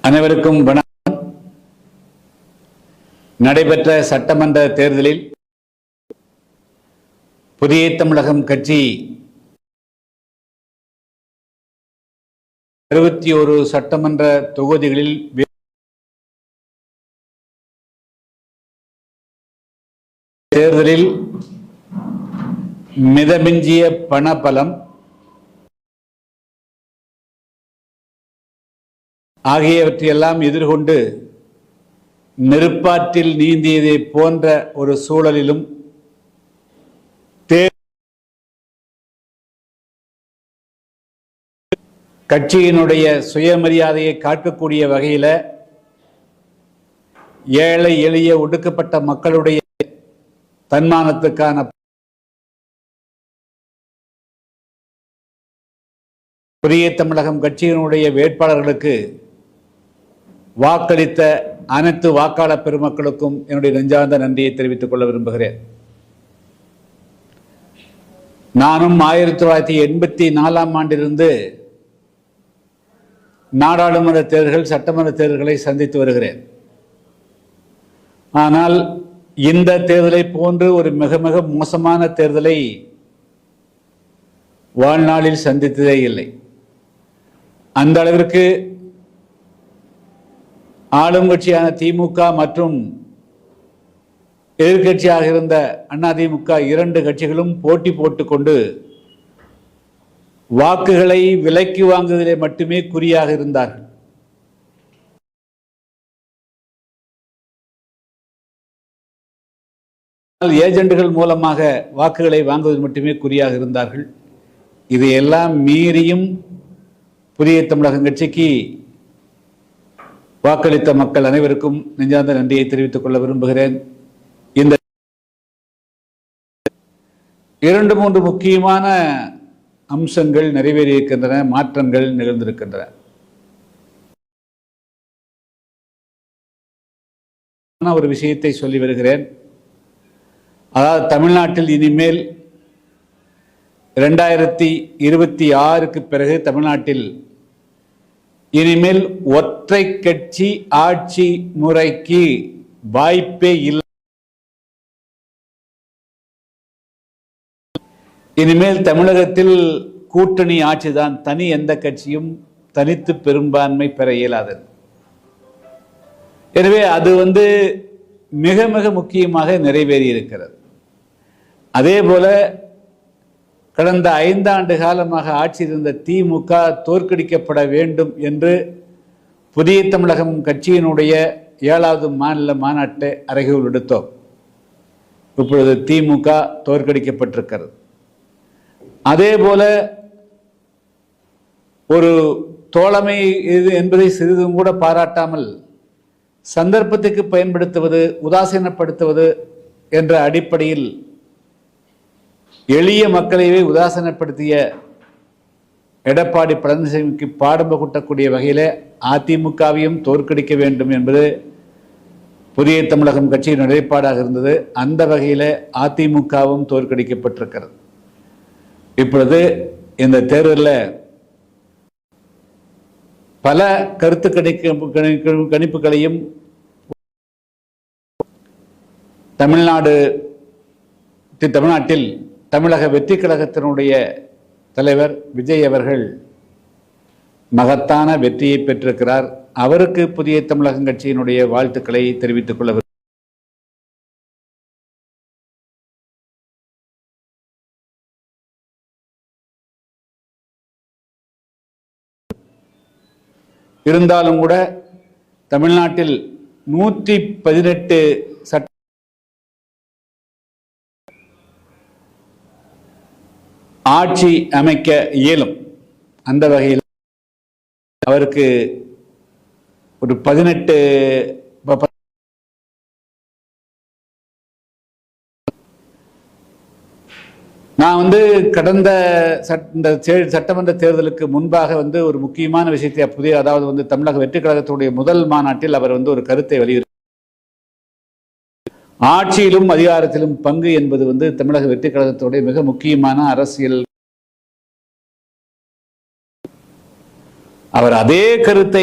அனைவருக்கும் வணக்கம். நடைபெற்ற சட்டமன்ற தேர்தலில் புதிய தமிழகம் கட்சி 61 சட்டமன்ற தொகுதிகளில் தேர்தலில் மிதமிஞ்சிய பணபலம் ஆகியவற்றையெல்லாம் எதிர்கொண்டு நெருப்பாற்றில் நீந்தியதை போன்ற ஒரு சூழலிலும் கட்சியினுடைய சுயமரியாதையை காக்கக்கூடிய வகையில் ஏழை எளிய ஒடுக்கப்பட்ட மக்களுடைய தன்மானத்துக்கான புதிய தமிழகம் கட்சியினுடைய வேட்பாளர்களுக்கு வாக்களித்த அனைத்து வாக்காளர் பெருமக்களுக்கும் என்னுடைய நெஞ்சார்ந்த நன்றியை தெரிவித்துக் கொள்ள விரும்புகிறேன். நானும் 1984ஆம் ஆண்டிலிருந்து நாடாளுமன்ற தேர்தல்கள் சட்டமன்ற தேர்தல்களை சந்தித்து வருகிறேன். ஆனால் இந்த தேர்தலை போன்று ஒரு மிக மிக மோசமான தேர்தலை வாழ்நாளில் சந்தித்ததே இல்லை. அந்த அளவிற்கு ஆளும் கட்சியான திமுக மற்றும் எதிர்கட்சியாக இருந்த அதிமுக இரண்டு கட்சிகளும் போட்டி போட்டுக்கொண்டு வாக்குகளை விலைக்கு வாங்குவதிலே மட்டுமே குறியாக இருந்தார்கள். ஏஜெண்டுகள் மூலமாக வாக்குகளை வாங்குவதில் மட்டுமே குறியாக இருந்தார்கள். இதையெல்லாம் மீறியும் புதிய தமிழகம் கட்சிக்கு வாக்களித்த மக்கள் அனைவருக்கும் நெஞ்சார்ந்த நன்றியை தெரிவித்துக் கொள்ள விரும்புகிறேன். இந்த 2-3 முக்கியமான அம்சங்கள் நிறைவேறியிருக்கின்றன, மாற்றங்கள் நிகழ்ந்திருக்கின்றன. ஒரு விஷயத்தை சொல்லி வருகிறேன். அதாவது தமிழ்நாட்டில் இனிமேல் 2026க்கு பிறகு தமிழ்நாட்டில் இனிமேல் ஒற்றை கட்சி ஆட்சி முறைக்கு வாய்ப்பே இல்லை. இனிமேல் தமிழகத்தில் கூட்டணி ஆட்சிதான். தனி எந்த கட்சியும் தனித்து பெரும்பான்மை பெற இயலாதது. எனவே அது மிக மிக முக்கியமாக நிறைவேறி இருக்கிறது. அதே போல கடந்த 5 ஆண்டு காலமாக ஆட்சியில் இருந்த திமுக தோற்கடிக்கப்பட வேண்டும் என்று புதிய தமிழகம் கட்சியினுடைய 7வது மாநில மாநாட்டை அறைகூவல் விடுத்தோம். இப்பொழுது திமுக தோற்கடிக்கப்பட்டிருக்கிறது. அதே போல ஒரு தோழமை இது என்பதை சிறிதும் கூட பாராட்டாமல் சந்தர்ப்பத்துக்கு பயன்படுத்துவது, உதாசீனப்படுத்துவது என்ற அடிப்படையில் எளிய மக்களையே உதாசீனப்படுத்திய எடப்பாடி பழனிசாமிக்கு பாடம் புகட்டக்கூடிய வகையில் அதிமுகவையும் தோற்கடிக்க வேண்டும் என்பது புதிய தமிழகம் கட்சியின் நிலைப்பாடாக இருந்தது. அந்த வகையில் அதிமுகவும் தோற்கடிக்கப்பட்டிருக்கிறது. இப்பொழுது இந்த தேர்தலில் பல கருத்து கணிப்புகளையும் தமிழ்நாட்டில் தமிழக வெற்றி கழகத்தினுடைய தலைவர் விஜய் அவர்கள் மகத்தான வெற்றியை பெற்றிருக்கிறார். அவருக்கு புதிய தமிழகம் கட்சியினுடைய வாழ்த்துக்களை தெரிவித்துக் கொள்ள இருந்தாலும் கூட தமிழ்நாட்டில் 118 சட்ட ஆட்சி அமைக்க இயலும். அந்த வகையில் அவருக்கு ஒரு 18 நான் கடந்த சட்டமன்ற தேர்தலுக்கு முன்பாக ஒரு முக்கியமான விஷயத்தை அதாவது தமிழக வெற்றி கழகத்துடைய முதல் மாநாட்டில் அவர் ஒரு கருத்தை வலியுறுத்தி ஆட்சியிலும் அதிகாரத்திலும் பங்கு என்பது தமிழக வெற்றி கழகத்துடைய மிக முக்கியமான அரசியல். அவர் அதே கருத்தை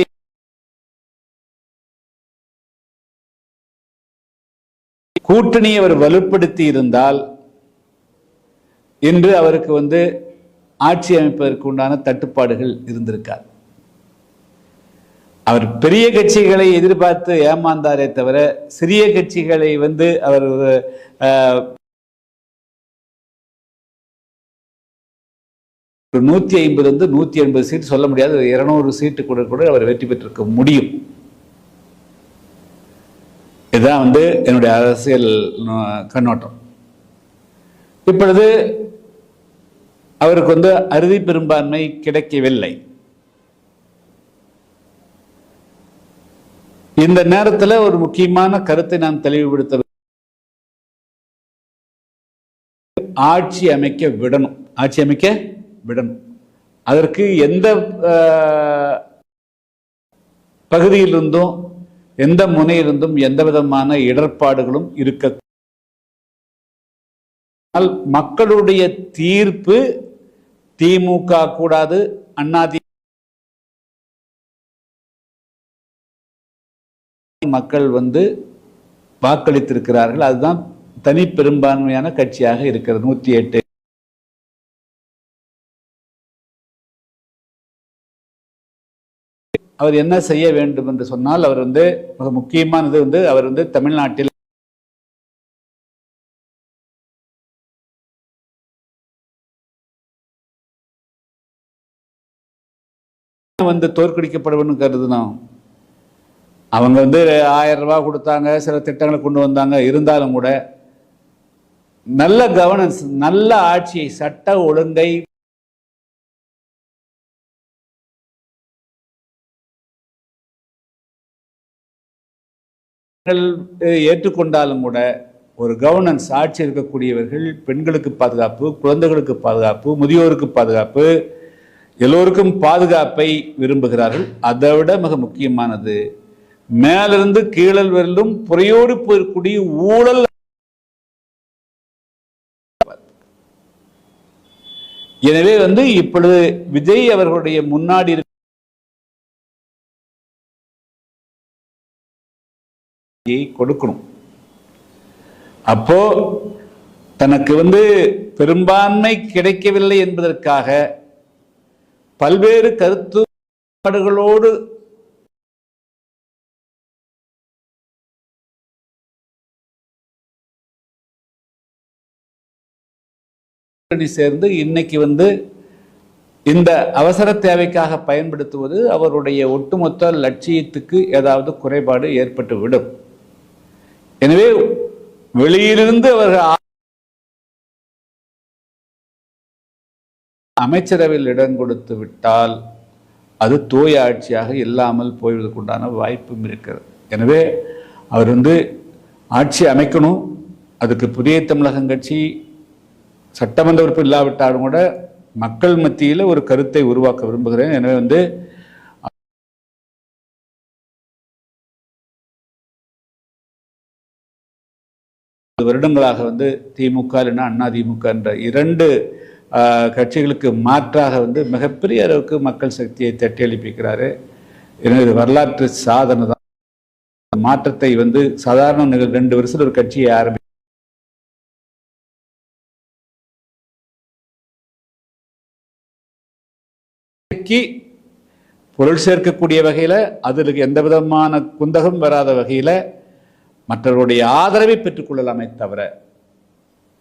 கூட்டணியை அவர் வலுப்படுத்தி இருந்தால் இன்று அவருக்கு ஆட்சி அமைப்பதற்கு உண்டான தட்டுப்பாடுகள் இருந்திருக்கார். அவர் பெரிய கட்சிகளை எதிர்பார்த்து ஏமாந்தாரே தவிர சிறிய கட்சிகளை அவர் 150 180 சீட் சொல்ல முடியாது, 200 சீட்டு கூட அவர் வெற்றி பெற்றிருக்க முடியும். இதுதான் என்னுடைய அரசியல் கண்ணோட்டம். இப்பொழுது அவருக்கு அறுதி பெரும்பான்மை கிடைக்கவில்லை. இந்த நேரத்தில் ஒரு முக்கியமான கருத்தை நாம் தெளிவுபடுத்த, ஆட்சி அமைக்க விடணும். அதற்கு எந்த பகுதியிலிருந்தும் எந்த முனையிலிருந்தும் எந்த விதமான இடர்பாடுகளும் இருக்க, மக்களுடைய தீர்ப்பு திமுக கூடாது, அதிமுக மக்கள் வாக்களித்திருக்கிறார்கள். அதுதான் தனி பெரும்பான்மையான கட்சியாக இருக்கிறது. 108 அவர் என்ன செய்ய வேண்டும் என்று சொன்னால், அவர் மிக முக்கியமானது அவர் தமிழ்நாட்டில் தோற்கடிக்கப்படுவன்னு கருதுனோம். அவங்க 1000 ரூபாய் கொடுத்தாங்க, சில திட்டங்களை கொண்டு வந்தாங்க. இருந்தாலும் கூட நல்ல கவர்னன்ஸ், நல்ல ஆட்சியை, சட்ட ஒழுங்கை ஏற்றுக்கொண்டாலும் கூட ஒரு கவர்னன்ஸ் ஆட்சி இருக்கக்கூடியவர்கள் பெண்களுக்கு பாதுகாப்பு, குழந்தைகளுக்கு பாதுகாப்பு, முதியோருக்கு பாதுகாப்பு, எல்லோருக்கும் பாதுகாப்பை விரும்புகிறார்கள். அதை விட மிக முக்கியமானது, மேலிருந்து கீழல் வரலும் புறையோடு போயிருக்கூடிய ஊழல். எனவே இப்பொழுது விஜய் அவர்களுடைய முன்னாடி கொடுக்கணும். அப்போ தனக்கு பெரும்பான்மை கிடைக்கவில்லை என்பதற்காக பல்வேறு கருத்துப்பாடுகளோடு சேர்ந்து இன்னைக்கு இந்த அவசர தேவைக்காக பயன்படுத்துவது அவருடைய ஒட்டுமொத்த லட்சியத்துக்கு ஏதாவது குறைபாடு ஏற்பட்டு விடும். எனவே வெளியிலிருந்து அவர்கள் அமைச்சரவையில் இடம் கொடுத்து விட்டால் அது தூய ஆட்சியாக இல்லாமல் போய்வதற்குண்டான வாய்ப்பும் இருக்கிறது. எனவே அவர் ஆட்சி அமைக்கணும். அதுக்கு புதிய தமிழகம் கட்சி சட்டமன்ற உறுப்பு இல்லாவிட்டாலும் கூட மக்கள் மத்தியில் ஒரு கருத்தை உருவாக்க விரும்புகிறேன். எனவே வருடங்களாக திமுக இல்லைன்னா அதிமுக என்ற 2 கட்சிகளுக்கு மாற்றாக மிகப்பெரிய அளவுக்கு மக்கள் சக்தியை தட்டி எழுப்பிக்கிறாரு. எனவே வரலாற்று சாதனை தான். மாற்றத்தை சாதாரண 2 வருஷத்தில் ஒரு கட்சியை ஆரம்பி பொருள் சேர்க்கக்கூடிய வகையில், அதில் எந்த விதமான குந்தகம் வராத வகையில் மற்றவர்களுடைய ஆதரவை பெற்றுக்கொள்ளலாமே தவிர,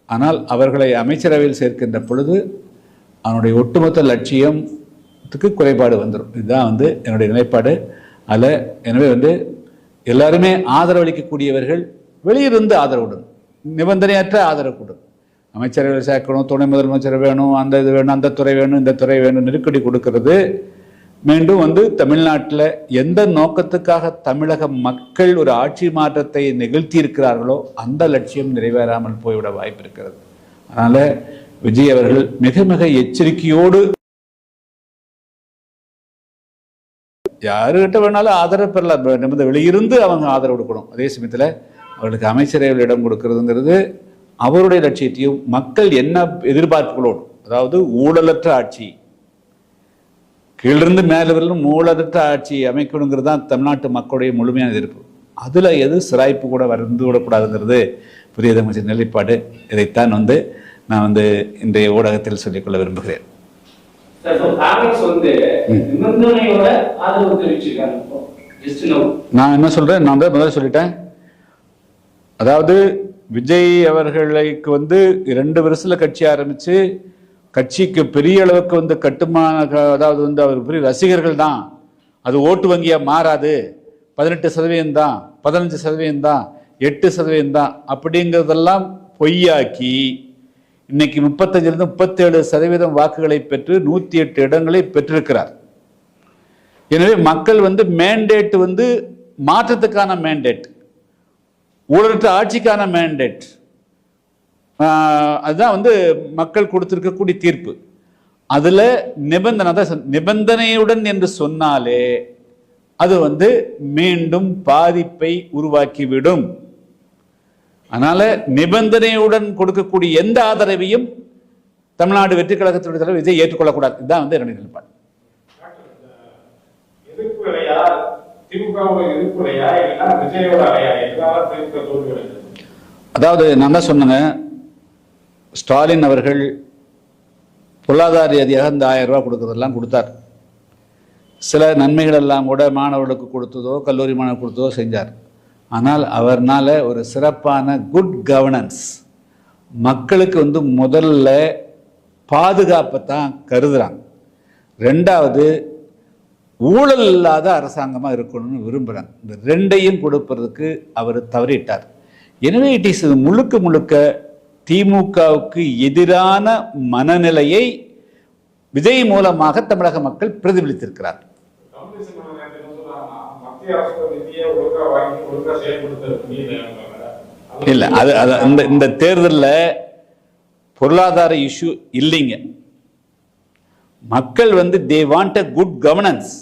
ஆனால் அவர்களை அமைச்சரவையில் சேர்க்கின்ற பொழுது அவனுடைய ஒட்டுமொத்த லட்சியத்துக்கு குறைபாடு வந்துடும். இதுதான் என்னுடைய நிலைப்பாடு. அதில் எனவே எல்லாருமே ஆதரவளிக்கக்கூடியவர்கள் வெளியிருந்து ஆதரவுடன், நிபந்தனையற்ற ஆதரவு கொடு. அமைச்சரவையில் சேர்க்கணும், துணை முதலமைச்சர் வேணும், அந்த இது வேணும், அந்த துறை வேணும், இந்த துறை வேணும், நெருக்கடி கொடுக்கிறது. மீண்டும் தமிழ்நாட்டில் எந்த நோக்கத்துக்காக தமிழக மக்கள் ஒரு ஆட்சி மாற்றத்தை நிகழ்த்தி இருக்கிறார்களோ அந்த லட்சியம் நிறைவேறாமல் போய்விட வாய்ப்பு இருக்கிறது. அதனால விஜய் அவர்கள் மிக மிக எச்சரிக்கையோடு, யாருகிட்ட வேணாலும் ஆதரவு பெறலாம், வெளியிருந்து அவங்க ஆதரவு கொடுக்கணும். அதே சமயத்தில் அவர்களுக்கு அமைச்சரவையில் இடம் கொடுக்கறதுங்கிறது அவருடைய லட்சியத்தையும் மக்கள் என்ன எதிர்பார்ப்புகளோடு, அதாவது ஊழலற்ற ஆட்சி, கீழிருந்து மேலே வரலும் ஊழலற்ற ஆட்சி அமைக்கணுங்கிறது தான் தமிழ்நாட்டு மக்களுடைய முழுமையான எதிர்ப்பு. அதில் எது சிராய்ப்பு கூட வந்து விடக்கூடாதுங்கிறது புதிய தமிழ் நிலைப்பாடு. இதைத்தான் நான் இன்றைய ஊடகத்தில் சொல்லிக்கொள்ள விரும்புகிறேன். நான் என்ன சொல்றேன், நான் முதல்ல சொல்லிட்டேன். அதாவது விஜய் அவர்களுக்கு 2 வருஷத்துல கட்சி ஆரம்பிச்சு கட்சிக்கு பெரிய அளவுக்கு கட்டுமான, அதாவது அவர் பெரிய ரசிகர்கள் தான், அது ஓட்டு வங்கியா மாறாது, 18% தான், 15% தான், 8% தான் அப்படிங்கிறதெல்லாம் பொய்யாக்கி இன்னைக்கு 35 37% வாக்குகளை பெற்று 108 இடங்களை பெற்றிருக்கிறார். எனவே மக்கள் மேண்டேட் மாற்றத்துக்கான மேண்டேட், ஊழலற்ற ஆட்சிக்கான மேண்டேட், அதுதான் மக்கள் கொடுத்திருக்கக்கூடிய தீர்ப்பு. அதுல நிபந்தனையுடன் என்று சொன்னாலே அது மீண்டும் பாதிப்பை உருவாக்கிவிடும். அதனால நிபந்தனையுடன் கொடுக்கக்கூடிய எந்த ஆதரவையும் தமிழ்நாடு வெற்றி கழகத்தினுடைய தலைவர் விஜய் ஏற்றுக்கொள்ளக்கூடாது. இதுதான் என்னுடைய நிலைப்பாடு. அதாவது நான் தான் சொன்னேங்க, ஸ்டாலின் அவர்கள் பொருளாதார ரீதியாக இந்த 1000 ரூபாய் கொடுக்கறதெல்லாம் கொடுத்தார். சில நன்மைகள் எல்லாம் கூட மாணவர்களுக்கு கொடுத்ததோ கல்லூரி மாணவர் கொடுத்ததோ செஞ்சார். ஆனால் அவர்னால ஒரு சிறப்பான குட் கவர்னன்ஸ், மக்களுக்கு முதல்ல பாதுகாப்பை தான் கருதுறாங்க, 2வது ஊழல் இல்லாத அரசாங்கமா இருக்கணும்னு விரும்புறாங்க. இந்த 2ஐயும் கொடுப்பதற்கு அவர் தவறிட்டார். எனவே இட் இஸ் முழுக்க முழுக்க திமுகவுக்கு எதிரான மனநிலையை விஜய் மூலமாக தமிழக மக்கள் பிரதிபலித்திருக்கிறார். இல்ல, அது இந்த தேர்தலில் பொருளாதார இஷ்யூ இல்லைங்க. மக்கள் they want a good governance.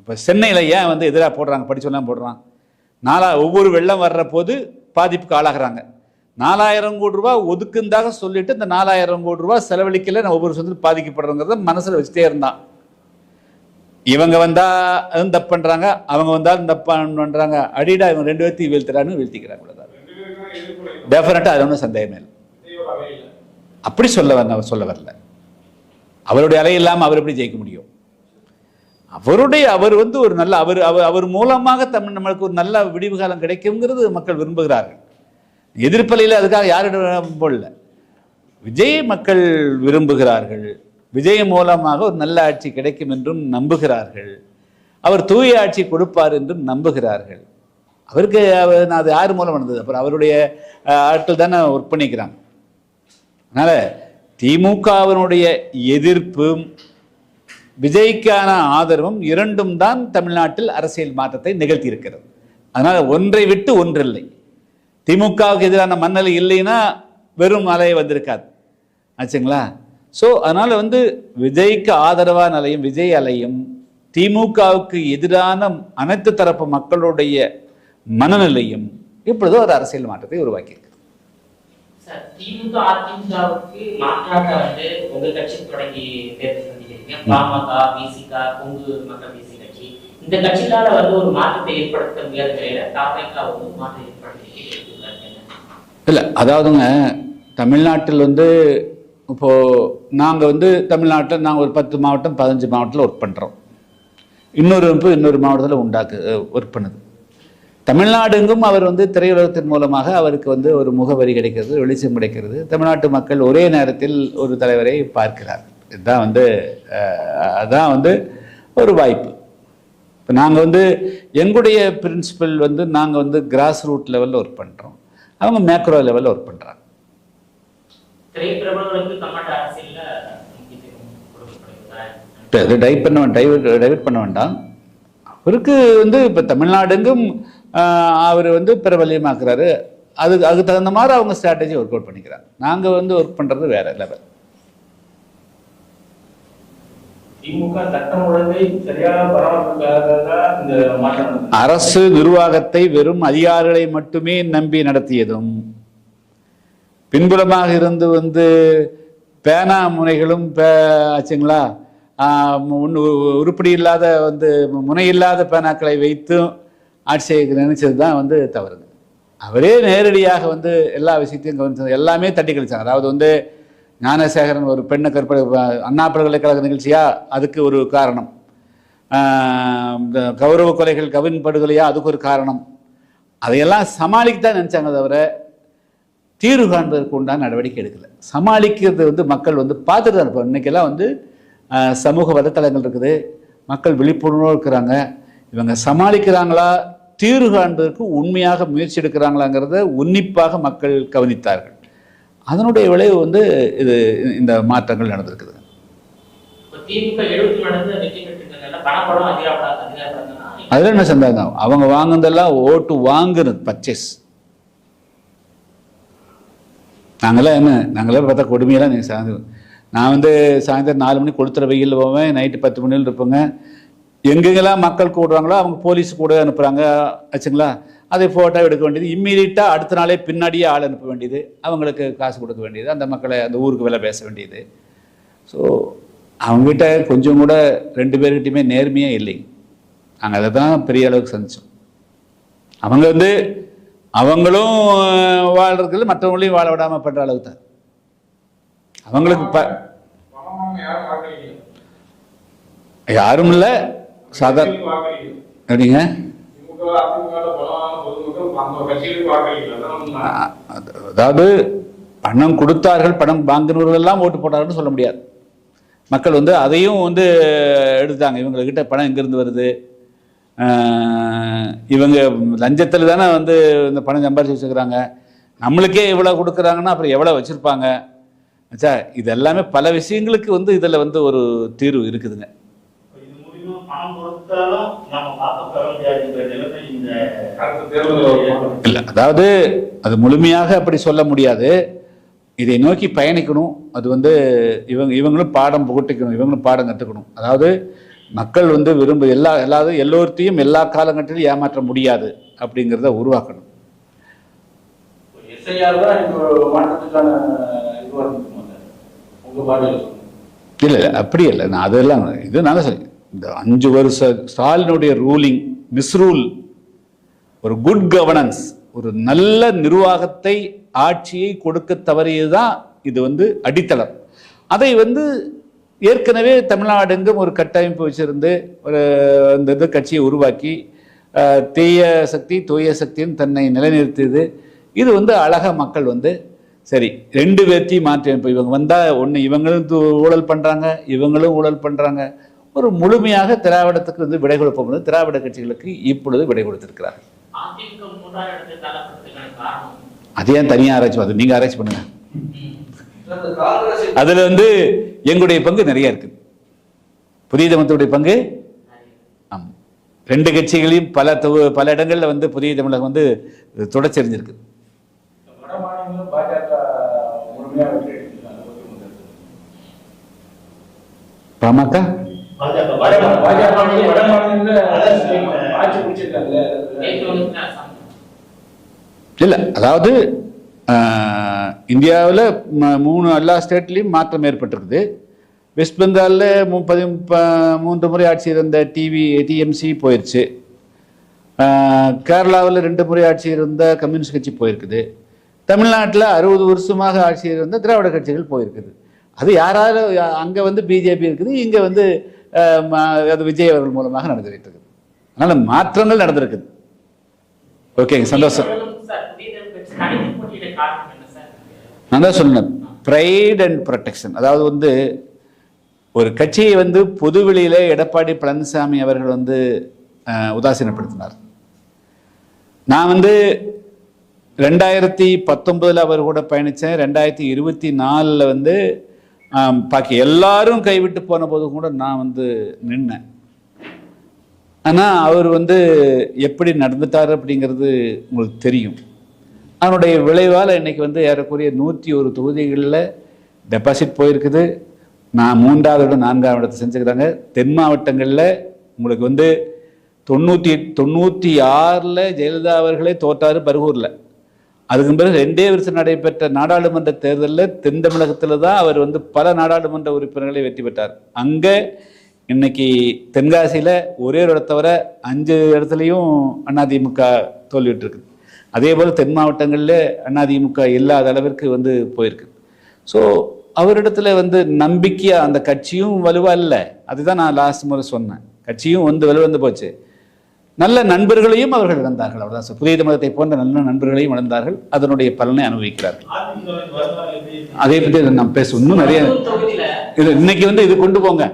இப்ப சென்னையில ஏன் எதிராக போடுறாங்க, படிச்சவெல்லாம் போடுறான். ஒவ்வொரு வெள்ளம் வர்ற போது பாதிப்புக்கு ஆளாகிறாங்க. 4000 கோடி ரூபாய் ஒதுக்குந்தாக சொல்லிட்டு இந்த 4000 கோடி ரூபாய் செலவழிக்கல, நான் ஒவ்வொரு சொந்தத்தில் பாதிக்கப்படுறோங்கிறத மனசுல வச்சுட்டே இருந்தான். இவங்க வந்தா தப்பு பண்றாங்க, அவங்க வந்தாலும் தப்பு பண்றாங்க, அடிடா இவங்க 2 பேர்த்தையும் வீழ்த்துறான்னு வீழ்த்திக்கிறாங்க. டெஃபினட்டா அது ஒன்றும் சந்தேகமே இல்லை. அப்படி சொல்ல வரல. அவருடைய அலை இல்லாம அவர் எப்படி ஜெயிக்க முடியும்? அவர் ஒரு நல்ல அவர் மூலமாக நம்மளுக்கு ஒரு நல்ல விடிவு காலம் கிடைக்குங்கிறது மக்கள் விரும்புகிறார்கள். எதிர்ப்பலையில் அதுக்காக யாரிடம் போடல, விஜய் மக்கள் விரும்புகிறார்கள். விஜய் மூலமாக ஒரு நல்ல ஆட்சி கிடைக்கும் என்றும் நம்புகிறார்கள். அவர் தூய ஆட்சி கொடுப்பார் என்றும் நம்புகிறார்கள். அவருக்கு அது யார் மூலம் நடந்தது? அப்புறம் அவருடைய ஆட்கள் தானே ஒர்க் பண்ணிக்கிறாங்க. அதனால திமுகவினுடைய எதிர்ப்பும் விஜய்க்கான ஆதரவும் 2ம் தான் தமிழ்நாட்டில் அரசியல் மாற்றத்தை நிகழ்த்தி இருக்கிறது. அதனால ஒன்றை விட்டு ஒன்றில்லை. திமுகவுக்கு எதிரான மண்ணலை இல்லைன்னா வெறும் அலை வந்திருக்காது ஆச்சுங்களா. ஸோ அதனால விஜய்க்கு ஆதரவான அலையும் விஜய் அலையும் திமுகவுக்கு எதிரான அனைத்து தரப்பு மக்களுடைய மனநிலையும் இப்பொழுது ஒரு அரசியல் மாற்றத்தை உருவாக்கியிருக்கு. திமுக அதிமுகவுக்கு மாற்றாக உங்க கட்சி தொடங்கி தேர்தல் சந்திக்கிறீங்க. பாமக, விசிக, கொங்கு மக்கள் தேசிய கட்சி, இந்த கட்சியால ஒரு மாற்றத்தை ஏற்படுத்த முயற்சியில தாவேகா மாற்றம் ஏற்படுத்தி இல்லை. அதாவதுங்க, தமிழ்நாட்டில் இப்போ நாங்கள் தமிழ்நாட்டில் நாங்கள் ஒரு 10 மாவட்டம் 15 மாவட்டத்தில் ஒர்க் பண்ணுறோம். இன்னொரு மாவட்டத்தில் ஒர்க் பண்ணுது. தமிழ்நாடுங்கும் அவர் திரையுலகத்தின் மூலமாக அவருக்கு ஒரு முகவரி கிடைக்கிறது, வெளிச்சம் கிடைக்கிறது. தமிழ்நாட்டு மக்கள் ஒரே நேரத்தில் ஒரு தலைவரை பார்க்கிறார். இதுதான் அதான் ஒரு வாய்ப்பு. இப்போ நாங்கள் எங்களுடைய பிரின்சிபல் நாங்கள் கிராஸ் ரூட் லெவலில் ஒர்க் பண்ணுறோம், அவங்க மேக்ரோ லெவலில் ஒர்க் பண்ணுறாங்க. டைவர்ட் பண்ண வேண்டாம். அவருக்கு இப்போ தமிழ்நாடுங்கும் அவர் பிரபல்யமாக்குறாரு. அதுக்கு தகுந்த மாதிரி அவங்க ஸ்ட்ராட்டஜி ஒர்க் அவுட் பண்ணிக்கிறாங்க. நாங்கள் ஒர்க் பண்ணுறது வேற லெவல். அரசு நிர்வாகத்தை வெறும் அதிகாரிகளை மட்டுமே நம்பி நடத்தியதும், பின்புலமாக இருந்து பேனா முனைகளும் ஆச்சுங்களா, உருப்படி இல்லாத முனை இல்லாத பேனாக்களை வைத்தும் ஆட்சியை நினைச்சது தான் வந்து தவறுங்க. அவரே நேரடியாக வந்து எல்லா விஷயத்தையும் கவனிச்சது, எல்லாமே தட்டி கழிச்சாங்க. அதாவது வந்து ஞானசேகரன் ஒரு பெண்ணை கற்பனை, அண்ணா பல்கலைக்கழக நிகழ்ச்சியா அதுக்கு ஒரு காரணம், இந்த கௌரவ கொலைகள் கவின் படுகொலையா அதுக்கு ஒரு காரணம். அதையெல்லாம் சமாளிக்கத்தான் நினைச்சாங்க தவிர தீர்வு காண்பதற்கு உண்டான நடவடிக்கை எடுக்கல. சமாளிக்கிறது வந்து மக்கள் வந்து பார்த்துட்டு தான் இருப்பாங்க. இன்னைக்கெல்லாம் வந்து சமூக வலைத்தளங்கள் இருக்குது, மக்கள் விழிப்புணர்வோடு இருக்கிறாங்க. இவங்க சமாளிக்கிறாங்களா, தீர்வு காண்பதற்கு உண்மையாக முயற்சி எடுக்கிறாங்களாங்கிறத உன்னிப்பாக மக்கள் கவனித்தார்கள். அதனுடைய விளைவு வந்து இது இந்த மாற்றங்கள் நடந்திருக்குது. அதில் என்ன சந்தாங்க, அவங்க வாங்குனதெல்லாம் ஓட்டு வாங்குறது பர்ச்சேஸ். நாங்களே பார்த்தா கொடுமையெல்லாம் நீங்கள் சாயந்தரம், நான் வந்து சாயந்தரம் 4 மணிக்கு கொளுத்துற வெயிலில் போவேன், நைட்டு 10 மணியில் இருப்பேங்க. எங்கெங்கெல்லாம் மக்கள் கூடுறாங்களோ அவங்க போலீஸ் கூட அனுப்புகிறாங்க ஆச்சுங்களா. அதை ஃபோட்டோ எடுக்க வேண்டியது, இம்மீடியட்டாக அடுத்த நாளே பின்னாடியே ஆள் அனுப்ப வேண்டியது, அவங்களுக்கு காசு கொடுக்க வேண்டியது, அந்த மக்களை அந்த ஊருக்கு விலை பேச வேண்டியது. ஸோ அவங்ககிட்ட கொஞ்சம் கூட 2 பேர்கிட்டையுமே நேர்மையாக இல்லைங்க. நாங்கள் அதை தான் பெரிய அளவுக்கு சந்தித்தோம். அவங்க வந்து அவங்களும் வாழ்றதுக்கு மற்றவங்களையும் வாழ விடாமல் பண்ணுற அளவுக்கு தான் அவங்களுக்கு யாரும் இல்லை. அப்படிங்க, அதாவது பணம் கொடுத்தார்கள், பணம் வாங்கினவர்கள் எல்லாம் ஓட்டு போட்டார்கள்னு சொல்ல முடியாது. மக்கள் வந்து அதையும் வந்து எடுத்தாங்க. இவங்ககிட்ட பணம் எங்கேருந்து வருது, இவங்க லஞ்சத்தில் தானே வந்து இந்த பணம் சம்பாரிச்சு வச்சுக்கிறாங்க, நம்மளுக்கே இவ்வளோ கொடுக்குறாங்கன்னா அப்புறம் எவ்வளோ வச்சுருப்பாங்க. ஆச்சா, இது எல்லாமே பல விஷயங்களுக்கு வந்து இதில் வந்து ஒரு தீர்வு இருக்குதுங்க. இல்லை, அதாவது அது முழுமையாக அப்படி சொல்ல முடியாது. இதை நோக்கி பயணிக்கணும். அது வந்து இவங்களும் பாடம் புகட்டிக்கணும், இவங்களும் பாடம் கற்றுக்கணும். அதாவது மக்கள் வந்து எல்லோர்த்தையும் எல்லா காலகட்டத்திலும் ஏமாற்ற முடியாது அப்படிங்கிறத உருவாக்கணும். இல்லை அப்படி இல்லை, நான் அதெல்லாம் இது நாங்கள் சொல்லி இந்த 5 வருஷ ஸ்டாலினுடைய ரூலிங் மிஸ்ரூல், ஒரு குட் கவர்னன்ஸ், ஒரு நல்ல நிர்வாகத்தை ஆட்சியை கொடுக்க தவறியதுதான் இது வந்து அடித்தளம். அதை வந்து ஏற்கனவே தமிழ்நாடு எங்கும் ஒரு கட்டமைப்பு வச்சிருந்து ஒரு இந்த கட்சியை உருவாக்கி தீய சக்தி தூய சக்தின்னு தன்னை நிலைநிறுத்தியது. இது வந்து அழகாக மக்கள் வந்து சரி 2 பேர்த்தையும் மாற்றி அமைப்பு. இவங்க வந்தால் ஒன்று இவங்களும் ஊழல் பண்ணுறாங்க, இவங்களும் ஊழல் பண்ணுறாங்க. ஒரு முழுமையாக திராவிடத்துக்கு வந்து விடை கொடுப்போம். திராவிட கட்சிகளுக்கு இப்பொழுது விடை கொடுத்திருக்கிறார். அதே தனியாக ஆராய்ச்சி, அது நீங்கள் ஆராய்ச்சி பண்ணுங்க. அதுல வந்து எங்களுடைய பங்கு நிறைய இருக்கு. புதிய தமிழகத்துடைய பங்கு 2 கட்சிகளையும் பல இடங்கள்ல வந்து புதிய தமிழகம் வந்து தொடச்செறிஞ்சிருக்கு. பாமக இல்ல, அதாவது இந்தியாவில் 3 எல்லா ஸ்டேட்லேயும் மாற்றம் ஏற்பட்டிருக்குது. வெஸ்ட் பெங்காலில் 3 முறை ஆட்சி இருந்த டிஎம்சி போயிடுச்சு. கேரளாவில் 2 முறை ஆட்சி இருந்த கம்யூனிஸ்ட் கட்சி போயிருக்குது. தமிழ்நாட்டில் 60 வருஷமாக ஆட்சி இருந்த திராவிட கட்சிகள் போயிருக்குது. அது யாராவது அங்கே வந்து பிஜேபி இருக்குது, இங்கே வந்து அது விஜய் அவர்கள் மூலமாக நடந்துகிட்டு இருக்குது. அதனால் மாற்றங்கள் நடந்திருக்குது. ஓகேங்க, சந்தோஷம். நான் தான் சொன்னேன், ப்ரைட் அண்ட் ப்ரொடெக்ஷன். அதாவது வந்து ஒரு கட்சியை வந்து பொதுவெளியில எடப்பாடி பழனிசாமி அவர்கள் வந்து உதாசீனப்படுத்தினார். நான் வந்து 2019 அவர் கூட பயணித்தேன். 2024 வந்து பாக்கி எல்லாரும் கைவிட்டு போன போது கூட நான் வந்து நின்னேன். ஆனால் அவர் வந்து எப்படி நடந்துட்டார் அப்படிங்கிறது உங்களுக்கு தெரியும். அதனுடைய விளைவால் இன்னைக்கு வந்து ஏறக்குறைய 101 தொகுதிகளில் டெபாசிட் போயிருக்குது. நான் 3வது 4ஆம் இடத்தை செஞ்சுக்கிறாங்க. தென் மாவட்டங்களில் உங்களுக்கு வந்து 96 ஜெயலலிதா அவர்களே தோற்றாரு பர்கூரில். அதுக்கு பிறகு 2 வருஷம் நடைபெற்ற நாடாளுமன்ற தேர்தலில் தென் தமிழகத்தில் தான் அவர் வந்து பல நாடாளுமன்ற உறுப்பினர்களை வெற்றி பெற்றார். அங்கே இன்னைக்கு தென்காசியில் ஒரே ஒரு இடத்தவரை 5 இடத்துலையும் அதிமுக தோல்விட்டு இருக்குது. அதே போல் தென் மாவட்டங்களில் அதிமுக இல்லாத அளவிற்கு வந்து போயிருக்கு. ஸோ அவரிடத்துல வந்து நம்பிக்கையா அந்த கட்சியும் வலுவா இல்லை. அதுதான் நான் லாஸ்ட் முறை சொன்னேன். கட்சியும் வந்து வலுவந்து போச்சு. நல்ல நண்பர்களையும் அவர்கள் இழந்தார்கள். அவ்வளவுதான் சார். புதிய மதத்தை போன்ற நல்ல நண்பர்களையும் இழந்தார்கள். அதனுடைய பலனை அனுபவிக்கிறார்கள். அதே பற்றி நாம் பேசுவோம். இன்னும் நிறைய இது இன்னைக்கு வந்து இது கொண்டு போங்க.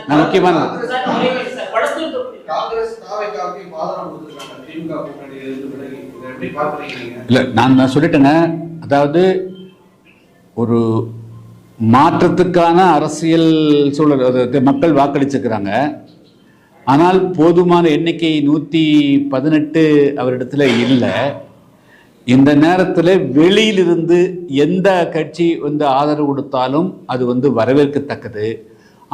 நான் முக்கியமான இல்ல நான் சொல்லிட்டேங்க. அதாவது ஒரு மாற்றத்துக்கான அரசியல் சூழல் மக்கள் வாக்களிச்சிருக்கிறாங்க. ஆனால் போதுமான எண்ணிக்கை 118 அவரிடத்துல இல்லை. இந்த நேரத்தில் வெளியிலிருந்து எந்த கட்சி வந்து ஆதரவு கொடுத்தாலும் அது வந்து வரவேற்கத்தக்கது.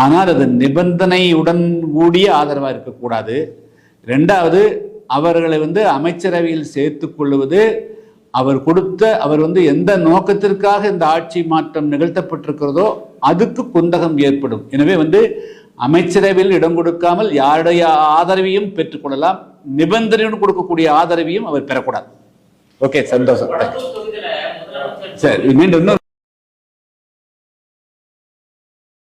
ஆனால் அது நிபந்தனையுடன் கூடிய ஆதரவாக இருக்கக்கூடாது. ரெண்டாவது, அவர்களை வந்து அமைச்சரவையில் சேர்த்து கொள்வது அவர் வந்து எந்த நோக்கத்திற்காக இந்த ஆட்சி மாற்றம் நிகழ்த்தப்பட்டிருக்கிறதோ அதுக்கு குந்தகம் ஏற்படும். எனவே வந்து அமைச்சரவையில் இடம் கொடுக்காமல் யாருடைய ஆதரவையும் பெற்றுக்கொள்ளலாம். நிபந்தனையுடன் கொடுக்கக்கூடிய ஆதரவையும் அவர் பெறக்கூடாது. ஓகே, சந்தோஷம். சரி, மீண்டும்